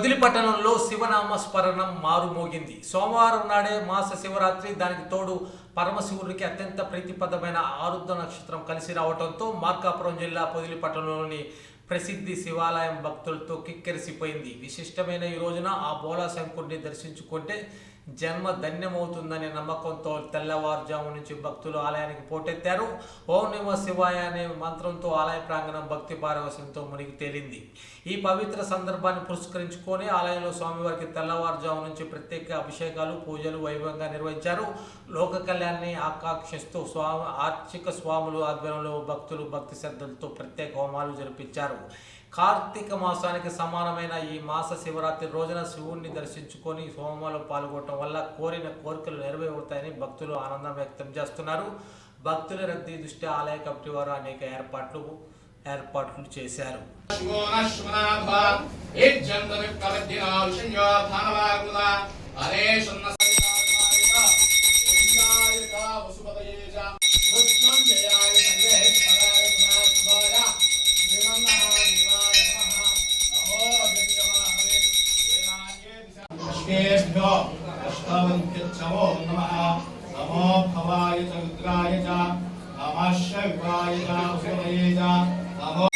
పొదిలి పట్టణంలో శివనామ స్మరణం మారుమోగింది. సోమవారం నాడే మాస శివరాత్రి, దానికి తోడు పరమశివుడికి అత్యంత ప్రీతిపదమైన ఆరుద్ర నక్షత్రం కలిసి రావడంతో మార్కాపురం జిల్లా పొదిలి పట్టణంలోని ప్రసిద్ధి శివాలయం భక్తులతో కిక్కిరిసిపోయింది. విశిష్టమైన ఈ రోజున ఆ బోలా శంకుడిని దర్శించుకుంటే జన్మ ధన్యమవుతుందనే నమ్మకంతో తెల్లవారుజాము నుంచి భక్తులు ఆలయానికి పోటెత్తారు. ఓం నమః శివాయ అనే మంత్రంతో ఆలయ ప్రాంగణం భక్తి పారవశ్యంతో మునిగి తేలింది. ఈ పవిత్ర సందర్భాన్ని పురస్కరించుకొని ఆలయంలో స్వామివారికి తెల్లవారుజాము నుంచి ప్రత్యేక అభిషేకాలు, పూజలు వైభవంగా నిర్వహించారు. లోక కళ్యాణాన్ని ఆకాంక్షిస్తూ ఆర్చిక స్వాములు ఆధ్వర్యంలో భక్తులు భక్తి శ్రద్ధలతో ప్రత్యేక హోమాలు జరిపించారు. కార్తీక మాసానికి సమానమైన ఈ మాస శివరాత్రి రోజున శివుణ్ణి దర్శించుకొని హోమాలో పాల్గొనడం వల్ల కోరిన కోరికలు నెరవేరుతాయని భక్తులు ఆనందం వ్యక్తం చేస్తున్నారు. భక్తుల రద్దీ దృష్ట్యా ఆలయ కమిటీ వారు అనేక ఏర్పాట్లు చేశారు. नमो नमो भवाय च रुद्राय च नमः शिवाय च उदये च नमो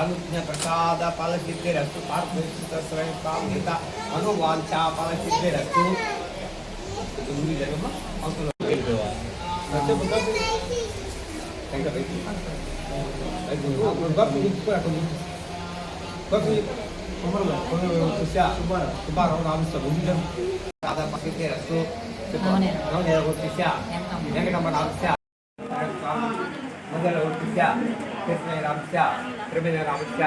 अनुज्ञ प्रसाद फल सिद्धिरस्तु अनुवांछा फल सिद्धिरस्तु कृष्ण रामस्य त्रिवेण रामस्य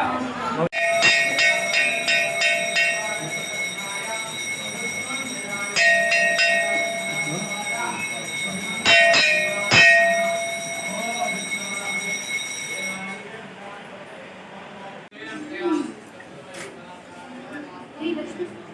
Three